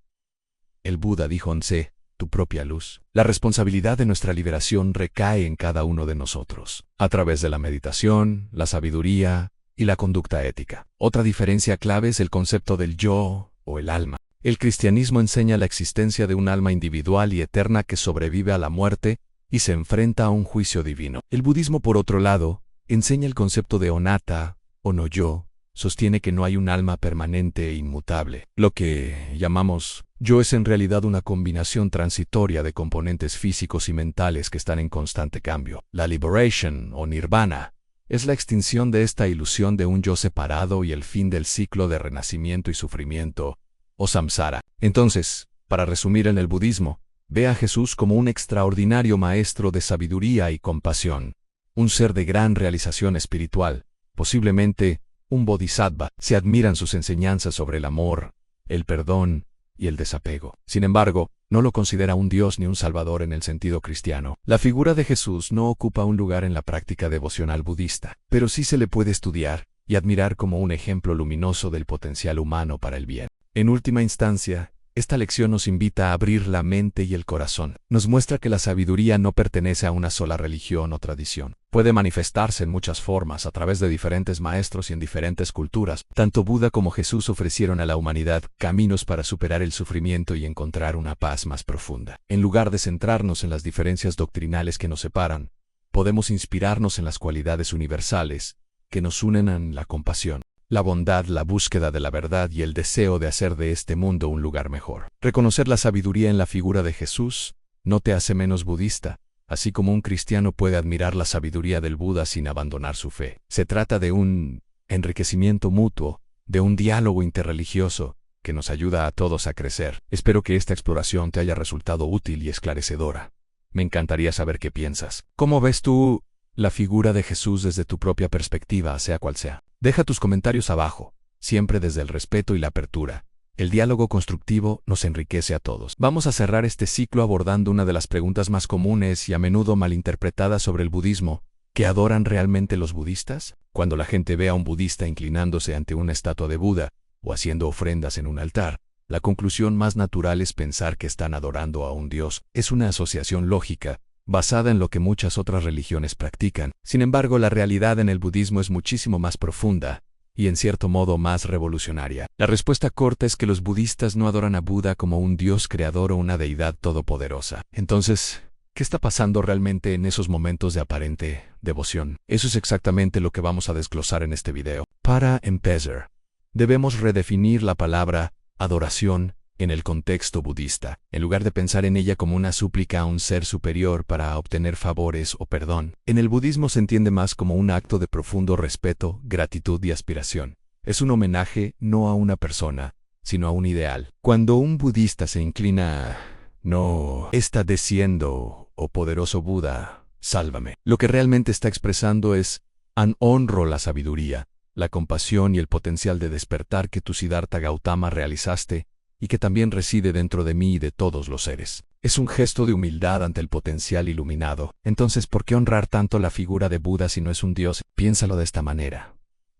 El Buda dijo: sé tu propia luz. La responsabilidad de nuestra liberación recae en cada uno de nosotros, a través de la meditación, la sabiduría y la conducta ética. Otra diferencia clave es el concepto del yo o el alma. El cristianismo enseña la existencia de un alma individual y eterna que sobrevive a la muerte y se enfrenta a un juicio divino. El budismo, por otro lado, enseña el concepto de anatta o no yo, sostiene que no hay un alma permanente e inmutable. Lo que llamamos yo es en realidad una combinación transitoria de componentes físicos y mentales que están en constante cambio. La liberation o nirvana es la extinción de esta ilusión de un yo separado y el fin del ciclo de renacimiento y sufrimiento, o samsara. Entonces, para resumir, en el budismo, ve a Jesús como un extraordinario maestro de sabiduría y compasión, un ser de gran realización espiritual, posiblemente un bodhisattva. Se admiran sus enseñanzas sobre el amor, el perdón y el desapego. Sin embargo, no lo considera un dios ni un salvador en el sentido cristiano. La figura de Jesús no ocupa un lugar en la práctica devocional budista, pero sí se le puede estudiar y admirar como un ejemplo luminoso del potencial humano para el bien. En última instancia, esta lección nos invita a abrir la mente y el corazón. Nos muestra que la sabiduría no pertenece a una sola religión o tradición. Puede manifestarse en muchas formas a través de diferentes maestros y en diferentes culturas. Tanto Buda como Jesús ofrecieron a la humanidad caminos para superar el sufrimiento y encontrar una paz más profunda. En lugar de centrarnos en las diferencias doctrinales que nos separan, podemos inspirarnos en las cualidades universales que nos unen en la compasión, la bondad, la búsqueda de la verdad y el deseo de hacer de este mundo un lugar mejor. Reconocer la sabiduría en la figura de Jesús no te hace menos budista, así como un cristiano puede admirar la sabiduría del Buda sin abandonar su fe. Se trata de un enriquecimiento mutuo, de un diálogo interreligioso que nos ayuda a todos a crecer. Espero que esta exploración te haya resultado útil y esclarecedora. Me encantaría saber qué piensas. ¿Cómo ves tú la figura de Jesús desde tu propia perspectiva, sea cual sea? Deja tus comentarios abajo, siempre desde el respeto y la apertura. El diálogo constructivo nos enriquece a todos. Vamos a cerrar este ciclo abordando una de las preguntas más comunes y a menudo malinterpretadas sobre el budismo. ¿Qué adoran realmente los budistas? Cuando la gente ve a un budista inclinándose ante una estatua de Buda o haciendo ofrendas en un altar, la conclusión más natural es pensar que están adorando a un dios. Es una asociación lógica, basada en lo que muchas otras religiones practican. Sin embargo, la realidad en el budismo es muchísimo más profunda y en cierto modo más revolucionaria. La respuesta corta es que los budistas no adoran a Buda como un dios creador o una deidad todopoderosa. Entonces, ¿qué está pasando realmente en esos momentos de aparente devoción? Eso es exactamente lo que vamos a desglosar en este video. Para empezar, debemos redefinir la palabra adoración en el contexto budista, en lugar de pensar en ella como una súplica a un ser superior para obtener favores o perdón. En el budismo se entiende más como un acto de profundo respeto, gratitud y aspiración. Es un homenaje no a una persona, sino a un ideal. Cuando un budista se inclina a no está diciendo, oh poderoso Buda, sálvame. Lo que realmente está expresando es honro la sabiduría, la compasión y el potencial de despertar que tu Siddhartha Gautama realizaste y que también reside dentro de mí y de todos los seres. Es un gesto de humildad ante el potencial iluminado. Entonces, ¿por qué honrar tanto la figura de Buda si no es un dios? Piénsalo de esta manera.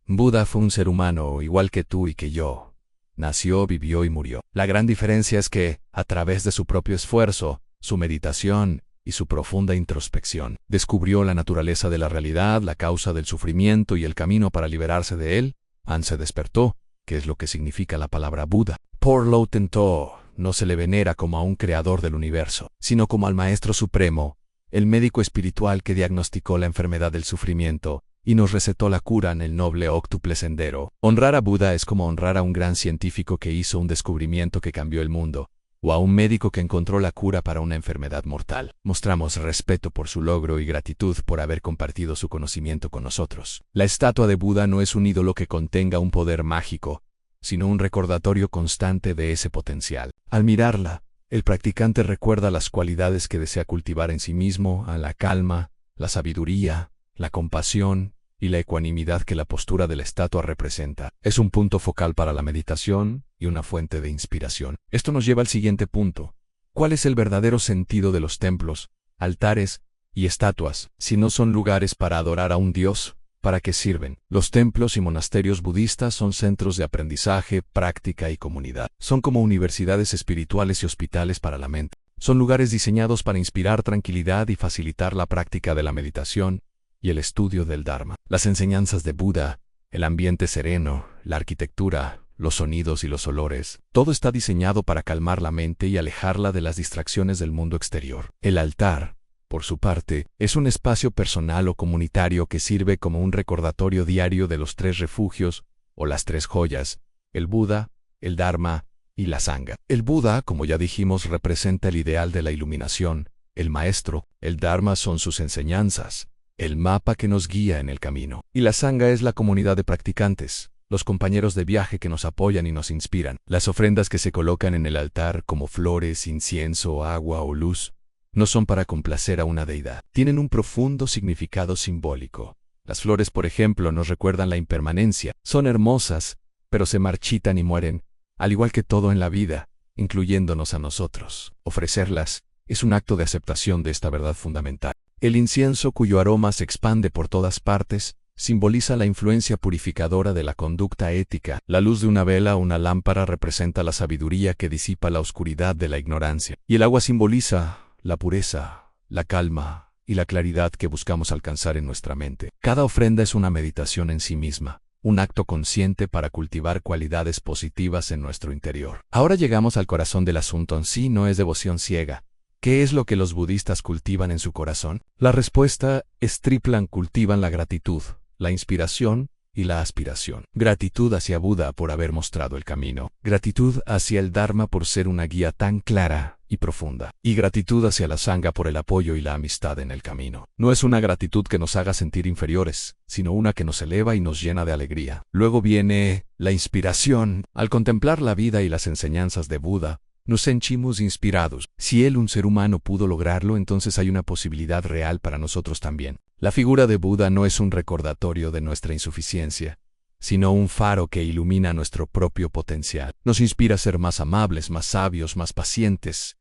Buda fue un ser humano igual que tú y que yo. Nació, vivió y murió. La gran diferencia es que, a través de su propio esfuerzo, su meditación y su profunda introspección, descubrió la naturaleza de la realidad, la causa del sufrimiento y el camino para liberarse de él. Se despertó, que es lo que significa la palabra Buda. Por lo tanto, no se le venera como a un creador del universo, sino como al Maestro Supremo, el médico espiritual que diagnosticó la enfermedad del sufrimiento y nos recetó la cura en el noble óctuple sendero. Honrar a Buda es como honrar a un gran científico que hizo un descubrimiento que cambió el mundo, o a un médico que encontró la cura para una enfermedad mortal. Mostramos respeto por su logro y gratitud por haber compartido su conocimiento con nosotros. La estatua de Buda no es un ídolo que contenga un poder mágico, sino un recordatorio constante de ese potencial. Al mirarla, el practicante recuerda las cualidades que desea cultivar en sí mismo, a la calma, la sabiduría, la compasión y la ecuanimidad que la postura de la estatua representa. Es un punto focal para la meditación y una fuente de inspiración. Esto nos lleva al siguiente punto. ¿Cuál es el verdadero sentido de los templos, altares y estatuas, si no son lugares para adorar a un dios? ¿Para qué sirven? Los templos y monasterios budistas son centros de aprendizaje, práctica y comunidad. Son como universidades espirituales y hospitales para la mente. Son lugares diseñados para inspirar tranquilidad y facilitar la práctica de la meditación y el estudio del Dharma. Las enseñanzas de Buda, el ambiente sereno, la arquitectura, los sonidos y los olores, todo está diseñado para calmar la mente y alejarla de las distracciones del mundo exterior. El altar, por su parte, es un espacio personal o comunitario que sirve como un recordatorio diario de los tres refugios, o las tres joyas, el Buda, el Dharma y la Sangha. El Buda, como ya dijimos, representa el ideal de la iluminación. El maestro, el Dharma son sus enseñanzas, el mapa que nos guía en el camino. Y la Sangha es la comunidad de practicantes, los compañeros de viaje que nos apoyan y nos inspiran. Las ofrendas que se colocan en el altar, como flores, incienso, agua o luz, no son para complacer a una deidad. Tienen un profundo significado simbólico. Las flores, por ejemplo, nos recuerdan la impermanencia. Son hermosas, pero se marchitan y mueren, al igual que todo en la vida, incluyéndonos a nosotros. Ofrecerlas es un acto de aceptación de esta verdad fundamental. El incienso, cuyo aroma se expande por todas partes, simboliza la influencia purificadora de la conducta ética. La luz de una vela o una lámpara representa la sabiduría que disipa la oscuridad de la ignorancia. Y el agua simboliza la pureza, la calma y la claridad que buscamos alcanzar en nuestra mente. Cada ofrenda es una meditación en sí misma, un acto consciente para cultivar cualidades positivas en nuestro interior. Ahora llegamos al corazón del asunto en sí, no es devoción ciega. ¿Qué es lo que los budistas cultivan en su corazón? La respuesta es tripla: cultivan la gratitud, la inspiración y la aspiración. Gratitud hacia Buda por haber mostrado el camino. Gratitud hacia el Dharma por ser una guía tan clara y profunda. Y gratitud hacia la Sangha por el apoyo y la amistad en el camino. No es una gratitud que nos haga sentir inferiores, sino una que nos eleva y nos llena de alegría. Luego viene la inspiración. Al contemplar la vida y las enseñanzas de Buda, nos sentimos inspirados. Si él, un ser humano, pudo lograrlo, entonces hay una posibilidad real para nosotros también. La figura de Buda no es un recordatorio de nuestra insuficiencia, sino un faro que ilumina nuestro propio potencial. Nos inspira a ser más amables, más sabios, más pacientes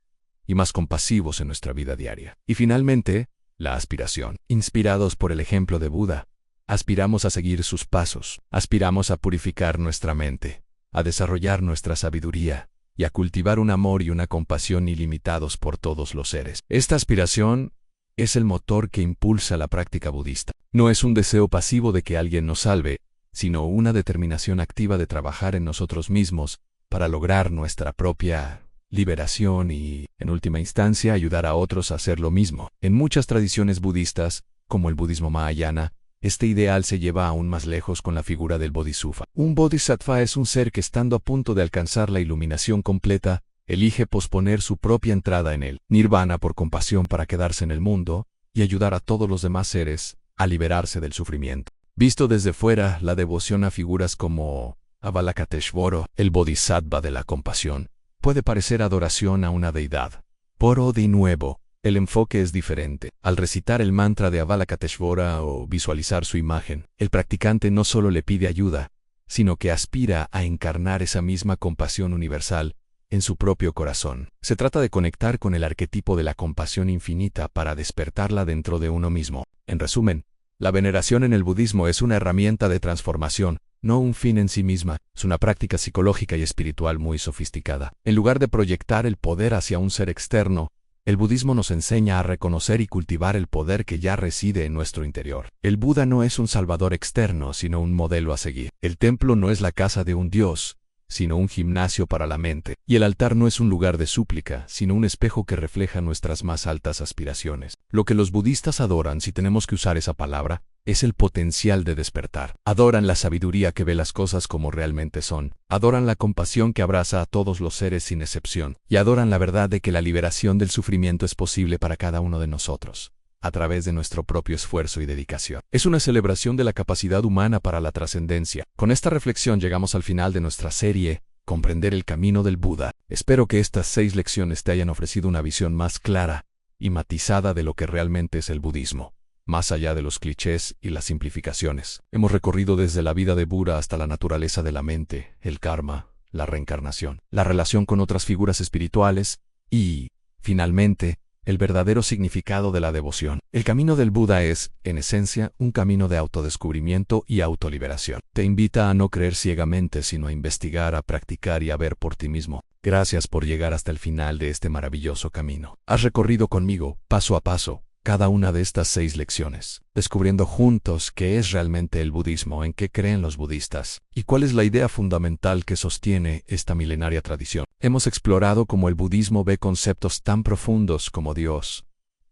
y más compasivos en nuestra vida diaria. Y finalmente, la aspiración. Inspirados por el ejemplo de Buda, aspiramos a seguir sus pasos, aspiramos a purificar nuestra mente, a desarrollar nuestra sabiduría y a cultivar un amor y una compasión ilimitados por todos los seres. Esta aspiración es el motor que impulsa la práctica budista. No es un deseo pasivo de que alguien nos salve, sino una determinación activa de trabajar en nosotros mismos para lograr nuestra propia liberación y, en última instancia, ayudar a otros a hacer lo mismo. En muchas tradiciones budistas, como el budismo Mahayana, Este ideal se lleva aún más lejos con la figura del Bodhisattva. Un Bodhisattva es un ser que, estando a punto de alcanzar la iluminación completa, elige posponer su propia entrada en el nirvana por compasión para quedarse en el mundo y ayudar a todos los demás seres a liberarse del sufrimiento. Visto desde fuera, la devoción a figuras como Avalokiteshvara, el Bodhisattva de la compasión, puede parecer adoración a una deidad. Pero de nuevo, el enfoque es diferente. Al recitar el mantra de Avalokiteshvara o visualizar su imagen, el practicante no solo le pide ayuda, sino que aspira a encarnar esa misma compasión universal en su propio corazón. Se trata de conectar con el arquetipo de la compasión infinita para despertarla dentro de uno mismo. En resumen, la veneración en el budismo es una herramienta de transformación, no un fin en sí misma. Es una práctica psicológica y espiritual muy sofisticada. En lugar de proyectar el poder hacia un ser externo, el budismo nos enseña a reconocer y cultivar el poder que ya reside en nuestro interior. El Buda no es un salvador externo, sino un modelo a seguir. El templo no es la casa de un dios, sino un gimnasio para la mente. Y el altar no es un lugar de súplica, sino un espejo que refleja nuestras más altas aspiraciones. Lo que los budistas adoran, si tenemos que usar esa palabra, es el potencial de despertar. Adoran la sabiduría que ve las cosas como realmente son. Adoran la compasión que abraza a todos los seres sin excepción. Y adoran la verdad de que la liberación del sufrimiento es posible para cada uno de nosotros, a través de nuestro propio esfuerzo y dedicación. Es una celebración de la capacidad humana para la trascendencia. Con esta reflexión llegamos al final de nuestra serie, Comprender el Camino del Buda. Espero que estas 6 lecciones te hayan ofrecido una visión más clara y matizada de lo que realmente es el budismo, más allá de los clichés y las simplificaciones. Hemos recorrido desde la vida de Buda hasta la naturaleza de la mente, el karma, la reencarnación, la relación con otras figuras espirituales y, finalmente, el verdadero significado de la devoción. El camino del Buda es, en esencia, un camino de autodescubrimiento y autoliberación. Te invita a no creer ciegamente, sino a investigar, a practicar y a ver por ti mismo. Gracias por llegar hasta el final de este maravilloso camino. Has recorrido conmigo, paso a paso, cada una de estas 6 lecciones, descubriendo juntos qué es realmente el budismo, en qué creen los budistas, y cuál es la idea fundamental que sostiene esta milenaria tradición. Hemos explorado cómo el budismo ve conceptos tan profundos como Dios,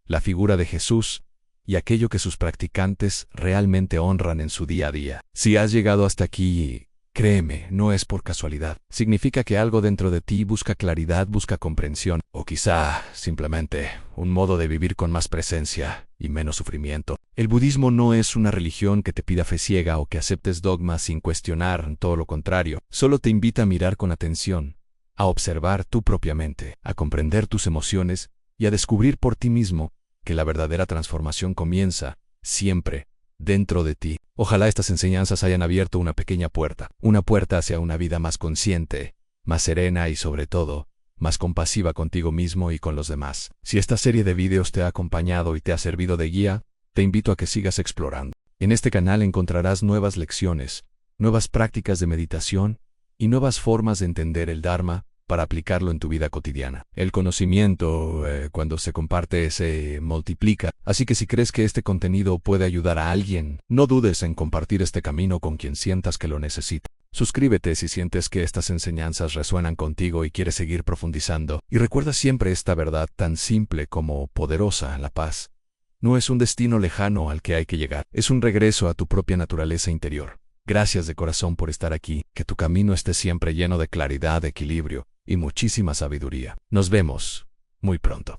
la figura de Jesús, y aquello que sus practicantes realmente honran en su día a día. Si has llegado hasta aquí, créeme, no es por casualidad. Significa que algo dentro de ti busca claridad, busca comprensión, o quizá, simplemente, un modo de vivir con más presencia y menos sufrimiento. El budismo no es una religión que te pida fe ciega o que aceptes dogmas sin cuestionar, todo lo contrario. Solo te invita a mirar con atención, a observar tu propia mente, a comprender tus emociones y a descubrir por ti mismo que la verdadera transformación comienza, siempre, dentro de ti. Ojalá estas enseñanzas hayan abierto una pequeña puerta hacia una vida más consciente, más serena y sobre todo, más compasiva contigo mismo y con los demás. Si esta serie de videos te ha acompañado y te ha servido de guía, te invito a que sigas explorando. En este canal encontrarás nuevas lecciones, nuevas prácticas de meditación y nuevas formas de entender el Dharma para aplicarlo en tu vida cotidiana. El conocimiento, cuando se comparte, se multiplica. Así que si crees que este contenido puede ayudar a alguien, no dudes en compartir este camino con quien sientas que lo necesita. Suscríbete si sientes que estas enseñanzas resuenan contigo y quieres seguir profundizando. Y recuerda siempre esta verdad tan simple como poderosa: la paz no es un destino lejano al que hay que llegar, es un regreso a tu propia naturaleza interior. Gracias de corazón por estar aquí, que tu camino esté siempre lleno de claridad, equilibrio y muchísima sabiduría. Nos vemos muy pronto.